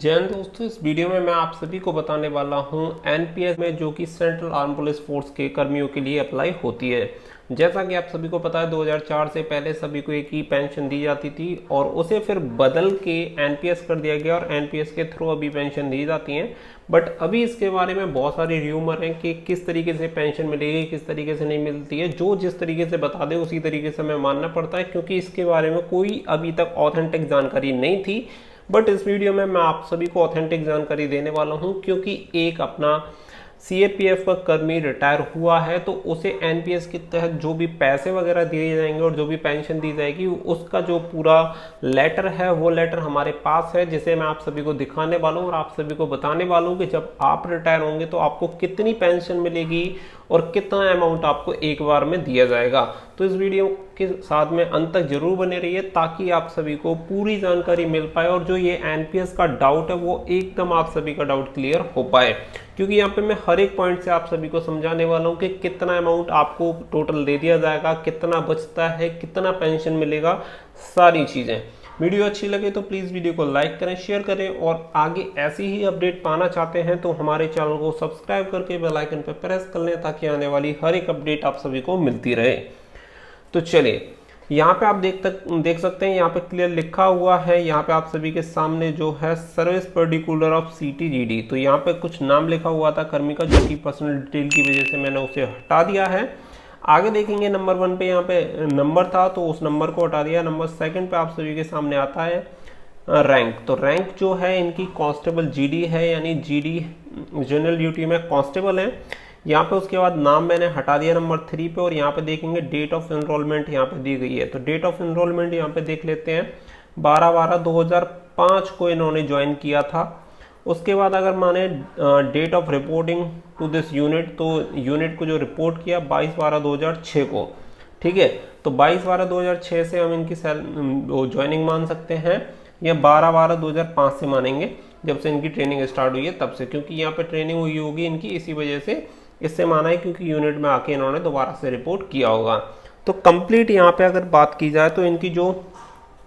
जय हिंद दोस्तों, इस वीडियो में मैं आप सभी को बताने वाला हूं एनपीएस में जो कि सेंट्रल आर्म पुलिस फोर्स के कर्मियों के लिए अप्लाई होती है। जैसा कि आप सभी को पता है 2004 से पहले सभी को एक ही पेंशन दी जाती थी और उसे फिर बदल के एनपीएस कर दिया गया और एनपीएस के थ्रू अभी पेंशन दी जाती है। बट अभी इसके बारे में बहुत सारी र्यूमर हैं कि किस तरीके से पेंशन मिलेगी, किस तरीके से नहीं मिलती है। जो जिस तरीके से बता दे उसी तरीके से हमें मानना पड़ता है, क्योंकि इसके बारे में कोई अभी तक ऑथेंटिक जानकारी नहीं थी। बट इस वीडियो में मैं आप सभी को ऑथेंटिक जानकारी देने वाला हूं, क्योंकि एक अपना सीएपीएफ का कर्मी रिटायर हुआ है तो उसे एनपीएस के तहत जो भी पैसे वगैरह दिए जाएंगे और जो भी पेंशन दी जाएगी उसका जो पूरा लेटर है वो लेटर हमारे पास है, जिसे मैं आप सभी को दिखाने वाला हूं और आप सभी को बताने वाला हूं कि जब आप रिटायर होंगे तो आपको कितनी पेंशन मिलेगी और कितना अमाउंट आपको एक बार में दिया जाएगा। तो इस वीडियो के साथ में अंत तक जरूर बने रहिए ताकि आप सभी को पूरी जानकारी मिल पाए और जो ये एनपीएस का डाउट है वो एकदम आप सभी का डाउट क्लियर हो पाए, क्योंकि यहाँ पे मैं हर एक पॉइंट से आप सभी को समझाने वाला हूँ कि कितना अमाउंट आपको टोटल दे दिया जाएगा, कितना बचता है, कितना पेंशन मिलेगा, सारी चीजें। वीडियो अच्छी लगे तो प्लीज़ वीडियो को लाइक करें, शेयर करें और आगे ऐसी ही अपडेट पाना चाहते हैं तो हमारे चैनल को सब्सक्राइब करके बेल आइकन पर प्रेस कर लें ताकि आने वाली हर एक अपडेट आप सभी को मिलती रहे। तो चलिए, यहाँ पे आप देख सकते हैं, यहाँ पे क्लियर लिखा हुआ है, यहाँ पे आप सभी के सामने जो है सर्विस पर्टिकुलर ऑफ सीटीजीडी। तो यहाँ पे कुछ नाम लिखा हुआ था कर्मी का, जो कि पर्सनल डिटेल की वजह से मैंने उसे हटा दिया है। आगे देखेंगे नंबर 1 पे यहाँ पे नंबर था तो उस नंबर को हटा दिया। नंबर 2 पे आप सभी के सामने आता है रैंक। तो रैंक जो है इनकी कांस्टेबल जीडी है, यानी जीडी जनरल ड्यूटी में कांस्टेबल है। यहाँ पे उसके बाद नाम मैंने हटा दिया नंबर 3 पे और यहाँ पे देखेंगे डेट ऑफ एनरोलमेंट यहाँ पे दी गई है। तो डेट ऑफ एनरोलमेंट यहाँ पे देख लेते हैं, 12/12/2005 को इन्होंने ज्वाइन किया था। उसके बाद अगर माने date of reporting to this unit, तो यूनिट को जो रिपोर्ट किया 22/12/2006 को, ठीक है। तो 22/12/2006 से हम इनकी ज्वाइनिंग मान सकते हैं या 12/12/2005 से मानेंगे, जब से इनकी ट्रेनिंग स्टार्ट हुई है तब से, क्योंकि यहाँ पे ट्रेनिंग हुई होगी इनकी, इसी वजह से इससे माना है क्योंकि यूनिट में आके इन्होंने दोबारा से रिपोर्ट किया होगा। तो कंप्लीट यहाँ पे अगर बात की जाए तो इनकी जो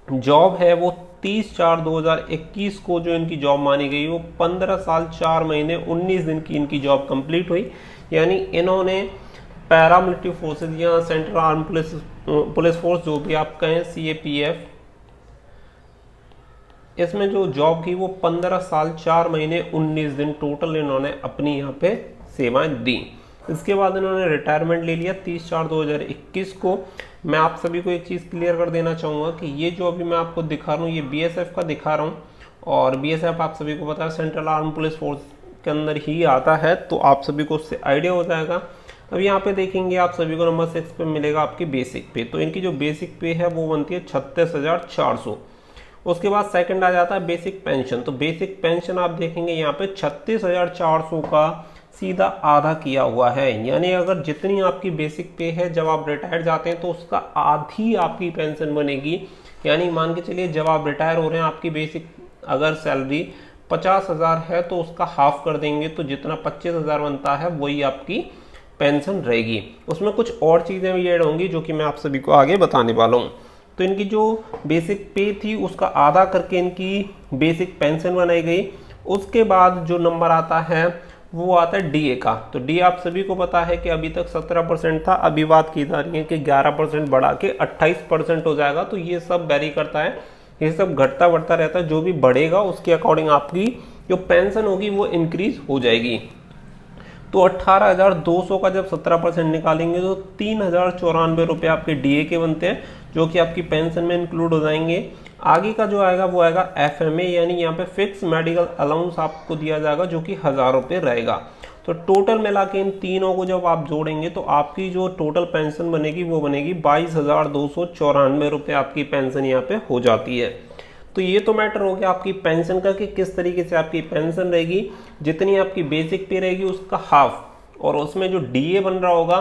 जॉब है वो 30/4/2021 को जो इनकी जॉब मानी गई वो 15 साल 4 महीने 19 दिन की इनकी जॉब कंप्लीट हुई। यानी इन्होंने पैरामिलिट्री फोर्सेज या सेंट्रल आर्म पुलिस फोर्स जो भी आप कहें, सीएपीएफ, इसमें जो जॉब की वो 15 साल 4 महीने 19 दिन टोटल इन्होंने अपनी यहाँ पे सेवाएं दी। इसके बाद इन्होंने रिटायरमेंट ले लिया 30/4/2021 को। मैं आप सभी को एक चीज़ क्लियर कर देना चाहूँगा कि ये जो अभी मैं आपको दिखा रहा हूँ ये बीएसएफ का दिखा रहा हूँ, और बीएसएफ आप सभी को पता है सेंट्रल आर्म पुलिस फोर्स के अंदर ही आता है, तो आप सभी को उससे आइडिया हो जाएगा। अब यहाँ पे देखेंगे आप सभी को नंबर 6 पे मिलेगा आपकी बेसिक पे। तो इनकी जो बेसिक पे है वो बनती है 36,400। उसके बाद सेकंड आ जाता है बेसिक पेंशन। तो बेसिक पेंशन आप देखेंगे यहाँ पे 36,400 का सीधा आधा किया हुआ है, यानी अगर जितनी आपकी बेसिक पे है जब आप रिटायर जाते हैं तो उसका आधी आपकी पेंशन बनेगी। यानी मान के चलिए जब आप रिटायर हो रहे हैं आपकी बेसिक अगर सैलरी 50,000 है तो उसका हाफ कर देंगे, तो जितना 25,000 बनता है वही आपकी पेंशन रहेगी। उसमें कुछ और चीज़ें भी ऐड होंगी जो कि मैं आप सभी को आगे बताने वाला हूँ। तो इनकी जो बेसिक पे थी उसका आधा करके इनकी बेसिक पेंशन बनाई गई। उसके बाद जो नंबर आता है वो आता है डीए का। तो डी आप सभी को पता है कि अभी तक 17% था, अभी बात की जा रही है कि 11% बढ़ा के 28% हो जाएगा। तो ये सब वेरी करता है, ये सब घटता बढ़ता रहता है, जो भी बढ़ेगा उसके अकॉर्डिंग आपकी जो पेंशन होगी वो इंक्रीज हो जाएगी। तो 18,200 का जब 17% निकालेंगे तो 3,094 रुपये आपके डीए के बनते हैं, जो कि आपकी पेंशन में इंक्लूड हो जाएंगे। आगे का जो आएगा वो आएगा एफएमए, यानी यहाँ पे फिक्स मेडिकल अलाउंस आपको दिया जाएगा जो कि 1,000 रुपये रहेगा। तो टोटल मिला के इन तीनों को जब आप जोड़ेंगे तो आपकी जो टोटल पेंशन बनेगी वो बनेगी 22,294 रुपये आपकी पेंशन यहाँ पे हो जाती है। तो ये तो मैटर हो गया आपकी पेंशन का कि किस तरीके से आपकी पेंशन रहेगी। जितनी आपकी बेसिक पे रहेगी उसका हाफ, और उसमें जो डीए बन रहा होगा,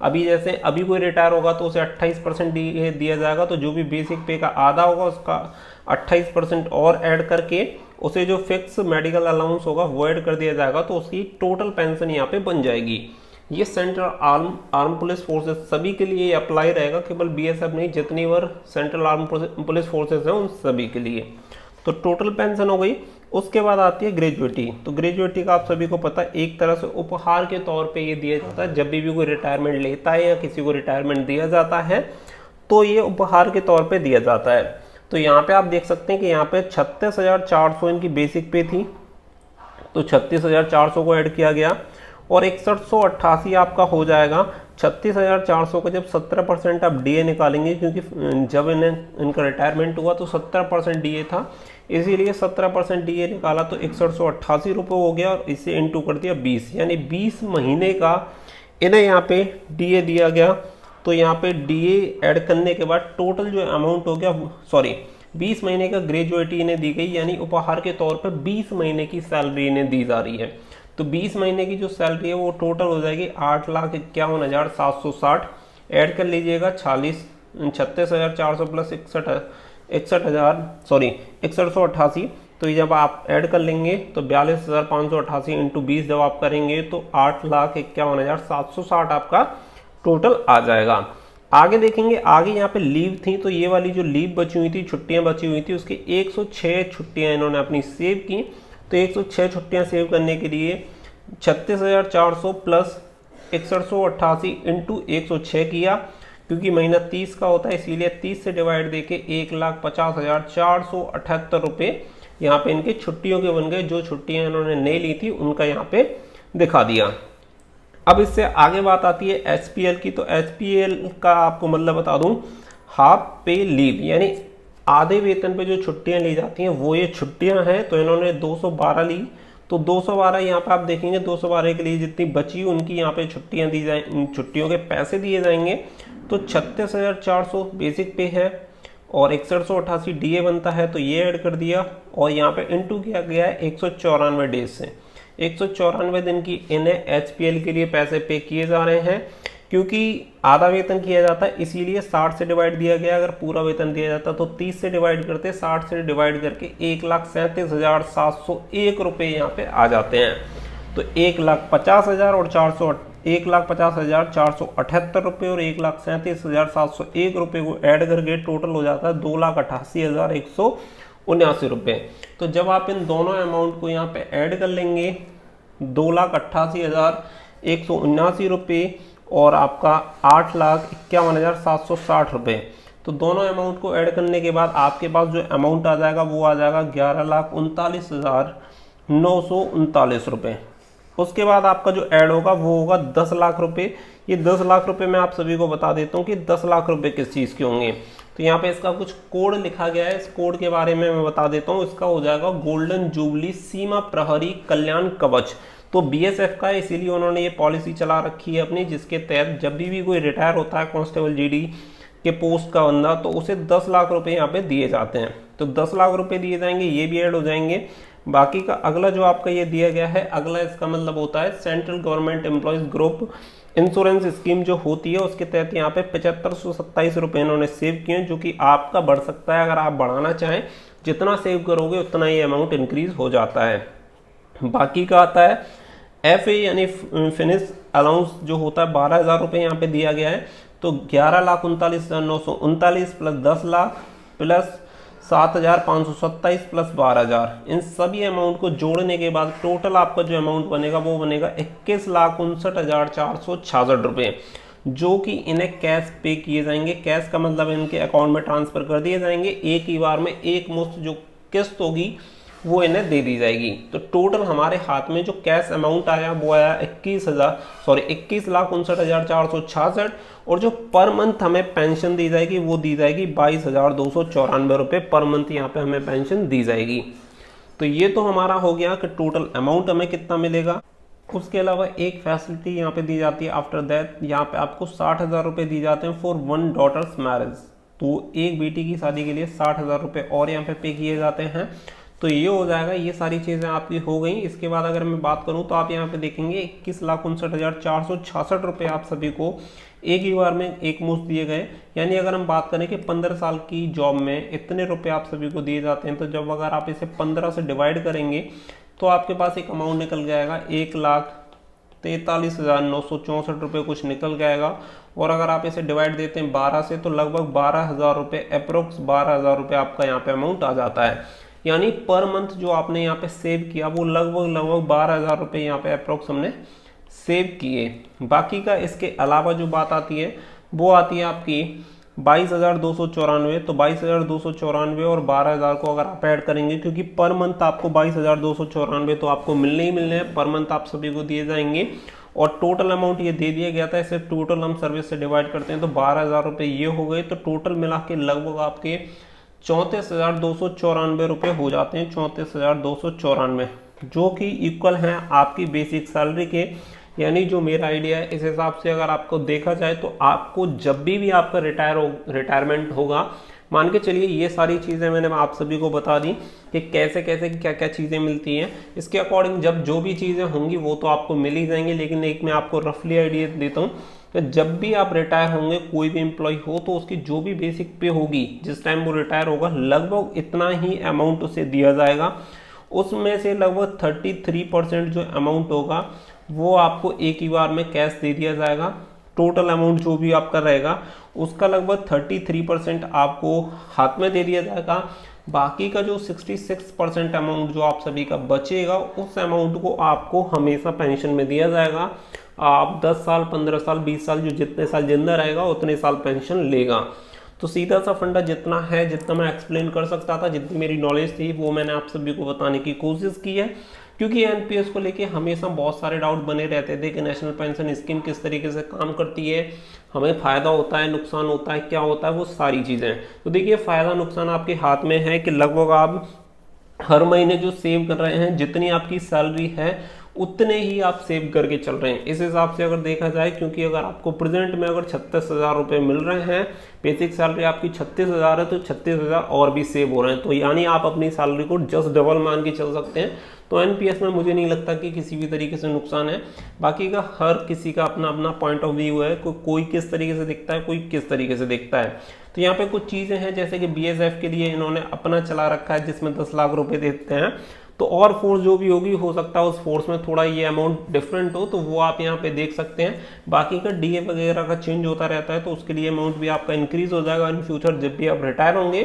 अभी जैसे अभी कोई रिटायर होगा तो उसे 28% डीए दिया जाएगा, तो जो भी बेसिक पे का आधा होगा उसका 28% और ऐड करके उसे जो फिक्स मेडिकल अलाउंस होगा वो ऐड कर दिया जाएगा, तो उसकी टोटल पेंशन यहाँ पे बन जाएगी। ये सेंट्रल आर्म पुलिस फोर्सेस सभी के लिए अप्लाई रहेगा, केवल बीएसएफ नहीं, जितनी बार सेंट्रल आर्म पुलिस फोर्सेस हैं उन सभी के लिए। तो टोटल पेंशन हो गई उसके बाद आती है ग्रेजुएटी। तो ग्रेजुएटी का आप सभी को पता है एक तरह से उपहार के तौर पे ये दिया जाता है। जब भी कोई रिटायरमेंट लेता है या किसी को रिटायरमेंट दिया जाता है तो ये उपहार के तौर पे दिया जाता है। तो यहाँ पे आप देख सकते हैं कि यहाँ पे 36,400 इनकी बेसिक पे थी, तो 36,400 को ऐड किया गया और 6188 आपका हो जाएगा। 36,400 का जब 17% आप डीए निकालेंगे, क्योंकि जब इनका रिटायरमेंट हुआ तो 70% डीए था, इसीलिए 17% डीए निकाला तो 6188 रुपये हो गया और इसे इंटू कर दिया 20, यानी 20 महीने का इन्हें यहाँ पे डीए दिया गया। तो यहाँ पे डीए ऐड करने के बाद टोटल जो अमाउंट हो गया, 20 महीने का ग्रेजुएटी इन्हें दी गई, यानी उपहार के तौर पर 20 महीने की सैलरी इन्हें दी जा रही है। तो 20 महीने की जो सैलरी है वो टोटल हो जाएगी 8,51,760। ऐड कर लीजिएगा 36,400 प्लस 6188। तो ये जब आप ऐड कर लेंगे तो 42,588 इंटू 20 जब आप करेंगे तो 8,51,760 आपका टोटल आ जाएगा। आगे देखेंगे, आगे यहाँ पे लीव थी, तो ये वाली जो लीव बची हुई थी, छुट्टियां बची हुई थी, उसकी 106 छुट्टियां इन्होंने अपनी सेव की। तो 106 छुट्टियां सेव करने के लिए 36,400 प्लस 6188 इंटू 106 किया, क्योंकि महीना 30 का होता है इसीलिए 30 से डिवाइड देके 1,50,478 रुपये यहाँ पे इनके छुट्टियों के बन गए। जो छुट्टियां इन्होंने नहीं ली थी उनका यहाँ पे दिखा दिया। अब इससे आगे बात आती है एचपीएल की। तो एचपीएल का आपको मतलब बता दूं, हाफ पे लीव, यानी आधे वेतन पे जो छुट्टियां ली जाती हैं वो ये छुट्टियां हैं। तो इन्होंने 212 ली, तो 212 यहाँ पे आप देखेंगे 212 के लिए जितनी बची उनकी यहाँ पे छुट्टियां दी जाए, छुट्टियों के पैसे दिए जाएंगे। तो 36,400 बेसिक पे है और 6188 डीए बनता है, तो ये ऐड कर दिया और यहाँ पे इंटू किया गया है 194 डेज से। 194 दिन की इन्हें एचपीएल के लिए पैसे पे किए जा रहे हैं, क्योंकि आधा वेतन किया जाता है इसीलिए 60 से डिवाइड दिया गया। अगर पूरा वेतन दिया जाता तो 30 से डिवाइड करते, 60 से डिवाइड करके 1,37,701 रुपये यहाँ पे आ जाते हैं। तो 1,50,000 और 1,50,478 रुपये और 1,37,701 रुपये को ऐड करके टोटल हो जाता है 2,88,179 रुपये। तो जब आप इन दोनों अमाउंट को यहाँ पे ऐड कर लेंगे 2,88,179 रुपये और आपका 8,51,760 रुपये, तो दोनों अमाउंट को ऐड करने के बाद आपके पास जो अमाउंट आ जाएगा वो आ जाएगा 11,39,939 रुपये। उसके बाद आपका जो ऐड होगा वो होगा 10 लाख रुपये। ये 10 लाख रुपये मैं आप सभी को बता देता हूँ कि 10 लाख रुपये किस चीज़ के होंगे। तो यहाँ पे इसका कुछ कोड लिखा गया है, इस कोड के बारे में मैं बता देता हूँ। इसका हो जाएगा गोल्डन जुबली सीमा प्रहरी कल्याण कवच। तो बीएसएफ का है, इसीलिए उन्होंने ये पॉलिसी चला रखी है अपनी, जिसके तहत जब भी कोई रिटायर होता है कांस्टेबल जीडी के पोस्ट का बंदा, तो उसे 10 लाख रुपए यहाँ पे दिए जाते हैं। तो 10 लाख रुपए दिए जाएंगे, ये भी ऐड हो जाएंगे। बाकी का अगला जो आपका ये दिया गया है, अगला इसका मतलब होता है central government employees group insurance scheme जो होती है, उसके तहत यहाँ पे 7527 रुपये इन्होंने सेव किए हैं, जो कि आपका बढ़ सकता है। अगर आप बढ़ाना चाहें, जितना सेव करोगे उतना ये अमाउंट इंक्रीज हो जाता है। बाकी का आता है एफए यानी फिनिश अलाउंस जो होता है 12,000 रुपये यहाँ पे दिया गया है। तो 11,39,939 प्लस 10 लाख प्लस 7,527 प्लस 12,000, इन सभी अमाउंट को जोड़ने के बाद टोटल आपका जो अमाउंट बनेगा वो बनेगा 21,59,466 रुपये, जो कि इन्हें कैश पे किए जाएंगे। कैश का मतलब इनके अकाउंट में ट्रांसफर कर दिए जाएंगे। एक ही बार में एक मुश्त जो किस्त होगी वो इन्हें दे दी जाएगी। तो टोटल हमारे हाथ में जो कैश अमाउंट आया वो आया 21,59,466, और जो पर मंथ हमें पेंशन दी जाएगी वो दी जाएगी 22,294 रुपये पर मंथ यहाँ पे हमें पेंशन दी जाएगी। तो ये तो हमारा हो गया कि टोटल अमाउंट हमें कितना मिलेगा। उसके अलावा एक फैसिलिटी यहाँ पे दी जाती है आफ्टर दैट, यहाँ पे आपको 60,000 रुपये दी जाते हैं फॉर वन डॉटर्स मैरिज। तो एक बेटी की शादी के लिए 60,000 रुपये और यहाँ पे किए जाते हैं। तो ये हो जाएगा, ये सारी चीज़ें आपकी हो गई। इसके बाद अगर मैं बात करूं तो आप यहाँ पे देखेंगे 21,59,466 रुपये आप सभी को एक ही बार में एक मुश्त दिए गए। यानी अगर हम बात करें कि 15 साल की जॉब में इतने रुपये आप सभी को दिए जाते हैं, तो जब अगर आप इसे 15 से डिवाइड करेंगे तो आपके पास एक अमाउंट निकल जाएगा 1,43,964 रुपये कुछ निकल जाएगा। और अगर आप इसे डिवाइड देते हैं 12 से तो लगभग 12,000 रुपये, अप्रोक्स 12,000 रुपये आपका यहाँ पे अमाउंट आ जाता है। यानी पर मंथ जो आपने यहाँ पे सेव किया वो लगभग 12,000 रुपये यहाँ पे अप्रोक्स हमने सेव किए। बाकी का इसके अलावा जो बात आती है वो आती है आपकी 22,294। तो 22,294 और 12,000 को अगर आप ऐड करेंगे, क्योंकि पर मंथ आपको 22,294 तो आपको मिलने ही मिलने हैं, पर मंथ आप सभी को दिए जाएंगे। और टोटल अमाउंट ये दे दिया गया था, इसे टोटल हम सर्विस से डिवाइड करते हैं तो 12,000 रुपये ये हो गए। तो टोटल मिला के लगभग आपके 34,294 रुपये हो जाते हैं, 34,294, जो कि इक्वल हैं आपकी बेसिक सैलरी के। यानी जो मेरा आइडिया है इस हिसाब से अगर आपको देखा जाए तो आपको जब भी आपका रिटायरमेंट होगा, मान के चलिए ये सारी चीज़ें मैंने आप सभी को बता दी कि कैसे कैसे क्या क्या चीज़ें मिलती हैं, इसके अकॉर्डिंग जब जो भी चीज़ें होंगी वो तो आपको मिल ही जाएंगी। लेकिन एक मैं आपको रफली आइडिया देता हूँ कि जब भी आप रिटायर होंगे, कोई भी एम्प्लॉय हो, तो उसकी जो भी बेसिक पे होगी जिस टाइम वो रिटायर होगा, लगभग इतना ही अमाउंट उसे दिया जाएगा। उसमें से लगभग 33% जो अमाउंट होगा वो आपको एक ही बार में कैश दे दिया जाएगा। टोटल अमाउंट जो भी आपका रहेगा उसका लगभग 33% आपको हाथ में दे दिया जाएगा। बाकी का जो 66% अमाउंट जो आप सभी का बचेगा, उस अमाउंट को आपको हमेशा पेंशन में दिया जाएगा। आप 10 साल, 15 साल, 20 साल, जो जितने साल जिंदा रहेगा उतने साल पेंशन लेगा। तो सीधा सा फंडा जितना है, जितना मैं एक्सप्लेन कर सकता था, जितनी मेरी नॉलेज थी, वो मैंने आप सभी को बताने की कोशिश की है। क्योंकि एनपीएस को लेके हमेशा बहुत सारे डाउट बने रहते थे कि नेशनल पेंशन स्कीम किस तरीके से काम करती है, हमें फ़ायदा होता है, नुकसान होता है, क्या होता है, वो सारी चीज़ें। तो देखिए, फ़ायदा नुकसान आपके हाथ में है कि लगभग आप हर महीने जो सेव कर रहे हैं, जितनी आपकी सैलरी है उतने ही आप सेव करके चल रहे हैं। इस हिसाब से अगर देखा जाए, क्योंकि अगर आपको प्रेजेंट में अगर 36,000 रुपये मिल रहे हैं, बेसिक सैलरी आपकी 36,000 है, तो 36,000 और भी सेव हो रहे हैं। तो यानी आप अपनी सैलरी को जस्ट डबल मान के चल सकते हैं। तो एनपीएस में मुझे नहीं लगता कि किसी भी तरीके से नुकसान है। बाकी का हर किसी का अपना अपना पॉइंट ऑफ व्यू है, कोई किस तरीके से देखता है, कोई किस तरीके से देखता है। तो यहाँ पे कुछ चीज़ें हैं, जैसे कि बीएसएफ के लिए इन्होंने अपना चला रखा है जिसमें 10 लाख रुपए देते हैं। तो और फोर्स जो भी होगी, हो सकता है उस फोर्स में थोड़ा ये अमाउंट डिफरेंट हो, तो वो आप यहाँ पे देख सकते हैं। बाकी का डीए वगैरह का चेंज होता रहता है, तो उसके लिए अमाउंट भी आपका इंक्रीज हो जाएगा इन फ्यूचर। जब भी आप रिटायर होंगे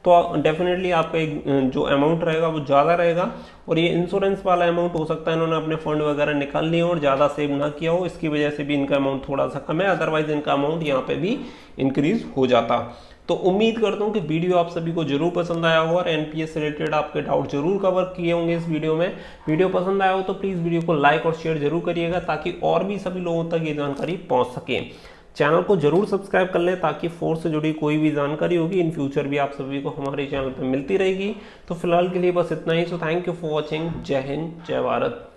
तो डेफिनेटली आपका एक जो अमाउंट रहेगा वो ज़्यादा रहेगा। और ये इंश्योरेंस वाला अमाउंट हो सकता है इन्होंने अपने फंड वगैरह निकाल लिए और ज़्यादा सेव ना किया हो, इसकी वजह से भी इनका अमाउंट थोड़ा सा कम है। अदरवाइज इनका अमाउंट यहाँ पे भी इंक्रीज हो जाता। तो उम्मीद करता हूँ कि वीडियो आप सभी को जरूर पसंद आया होगा और एनपीएस से रिलेटेड आपके डाउट जरूर कवर किए होंगे इस वीडियो में। वीडियो पसंद आया हो तो प्लीज़ वीडियो को लाइक और शेयर जरूर करिएगा, ताकि और भी सभी लोगों तक ये जानकारी पहुँच सके। चैनल को जरूर सब्सक्राइब कर लें, ताकि फोर्स से जुड़ी कोई भी जानकारी होगी इन फ्यूचर भी आप सभी को हमारे चैनल पर मिलती रहेगी। तो फिलहाल के लिए बस इतना ही। So thank you for watching. जय हिंद, जय भारत।